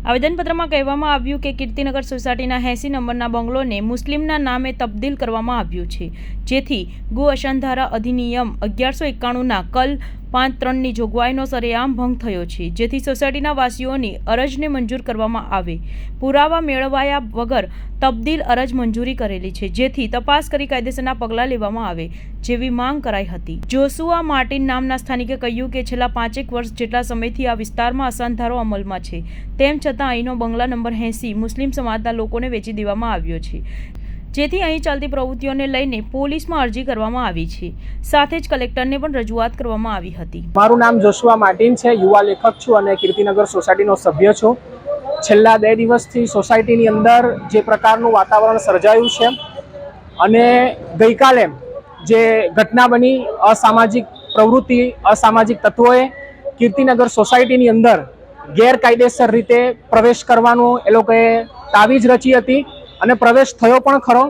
આવેદનપત્રમાં કહેવામાં આવ્યું કે કીર્તિનગર સોસાયટીના 80 નંબરના બંગલોને મુસ્લિમના નામે તબદીલ કરવામાં આવ્યું છે, જેથી ગો અશાંધારા અધિનિયમ 1191ના કલ 5(3)ની જોગવાઈનો સરેઆમ ભંગ થયો છે, જેથી સોસાયટીના વાસીઓની અરજને મંજૂર કરવામાં આવે. પુરાવા મેળવ્યા વગર તબદીલ અરજ મંજૂરી કરેલી છે, જેથી તપાસ કરી કાયદેસરના પગલાં લેવામાં આવે જેવી માંગ કરાઈ હતી. જોશુઆ માર્ટિન નામના સ્થાનિકે કહ્યું કે છેલ્લા 5 વર્ષ જેટલા સમયથી આ વિસ્તારમાં અશાંતધારો અમલમાં છે, તેમ છતાં અહીંનો બંગલા નંબર 80 મુસ્લિમ સમાજના લોકોને વેચી દેવામાં આવ્યો છે, જેથી અહીં ચાલતી પ્રવૃત્તિઓને લઈને પોલીસમાં અરજી કરવામાં આવી છે. સાથે જ કલેક્ટરને પણ રજૂઆત કરવામાં આવી હતી. મારું નામ જોશુઆ માર્ટિન છે, યુવા લેખક છું અને કીર્તિનગર સોસાયટીનો સભ્ય છું. છેલ્લા 2 દિવસથી સોસાયટીની અંદર જે પ્રકારનું વાતાવરણ સર્જાયું છે અને ગઈકાલે જે ઘટના બની, અસામાજિક પ્રવૃત્તિ, અસામાજિક તત્વોએ કીર્તિનગર સોસાયટીની અંદર ગેરકાયદેસર રીતે પ્રવેશ કરવાનું એ લોકોએ તાવીજ રચી હતી અને પ્રવેશ થયો પણ ખરો.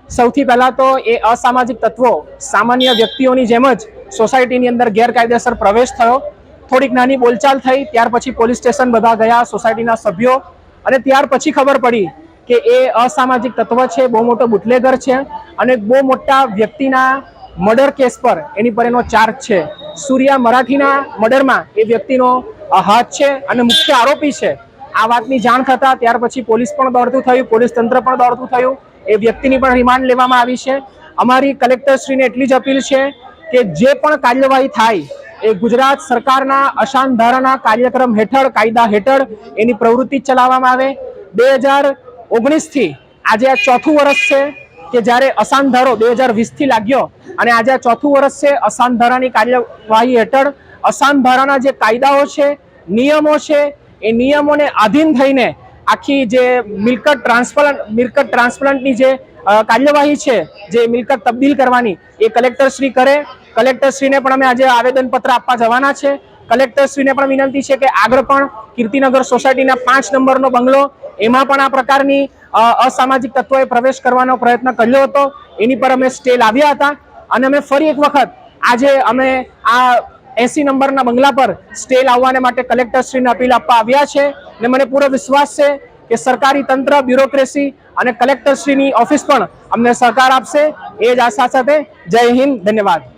સૌથી પહેલાં તો એ અસામાજિક તત્વો સામાન્ય વ્યક્તિઓની જેમ જ સોસાયટીની અંદર ગેરકાયદેસર પ્રવેશ થયો. થોડીક નાની બોલચાલ થઈ, ત્યાર પછી પોલીસ સ્ટેશન બધા ગયા, સોસાયટીના સભ્યો, અને ત્યાર પછી ખબર પડી કે એ અસામાજિક તત્વ છે, બહુ મોટો બુટલેગર છે અને બહુ મોટા વ્યક્તિના મર્ડર કેસ પર એની પર એનો ચાર્જ છે. સૂર્યા મરાઠીના મર્ડરમાં એ વ્યક્તિનો હાથ છે અને મુખ્ય આરોપી છે. આ વાતની જાણ થતાં ત્યાર પછી પોલીસ પણ દોડતું થયું, પોલીસ તંત્ર પણ દોડતું થયું. એ વ્યક્તિની પણ રિમાન્ડ લેવામાં આવી છે. અમારી કલેક્ટરશ્રીને એટલી જ અપીલ છે કે જે પણ કાર્યવાહી થાય એ ગુજરાત સરકારના અશાંતધારાના કાર્યક્રમ હેઠળ, કાયદા હેઠળ એની પ્રવૃત્તિ ચલાવવામાં આવે. 2019થી આજે આ 4થું વર્ષ છે કે જ્યારે અશાંતધારો 2020થી લાગ્યો અને આજે આ 4થું વર્ષ છે. અશાંતધારાની કાર્યવાહી હેઠળ અશાંતધારાના જે કાયદાઓ છે, નિયમો છે, એ નિયમોને આધીન થઈને આખી જે મિલકત ટ્રાન્સપ્લાન્ટની જે કાર્યવાહી છે, જે મિલકત તબદીલ કરવાની, એ કલેક્ટરશ્રી કરે. કલેક્ટરશ્રીને પણ અમે આજે આવેદનપત્ર આપવા જવાના છે. કલેક્ટરશ્રીને પણ વિનંતી છે કે આગળ પણ કીર્તિનગર સોસાયટીના 5 નંબરનો બંગલો, એમાં પણ આ પ્રકારની અસામાજિક તત્વોએ પ્રવેશ કરવાનો પ્રયત્ન કર્યો હતો. એની પર અમે સ્ટે લાવ્યા હતા અને અમે ફરી એક વખત આજે અમે આ 80 નંબરના બંગલા પર સ્ટે લાવવાને માટે કલેક્ટરશ્રીને અપીલ આપવા આવ્યા છે. ને મને પૂરો વિશ્વાસ છે કે સરકારી તંત્ર, બ્યુરોક્રેસી અને કલેક્ટરશ્રીની ઓફિસ પણ અમને સહકાર આપશે. એ જ આશા સાથે જય હિન્દ, ધન્યવાદ.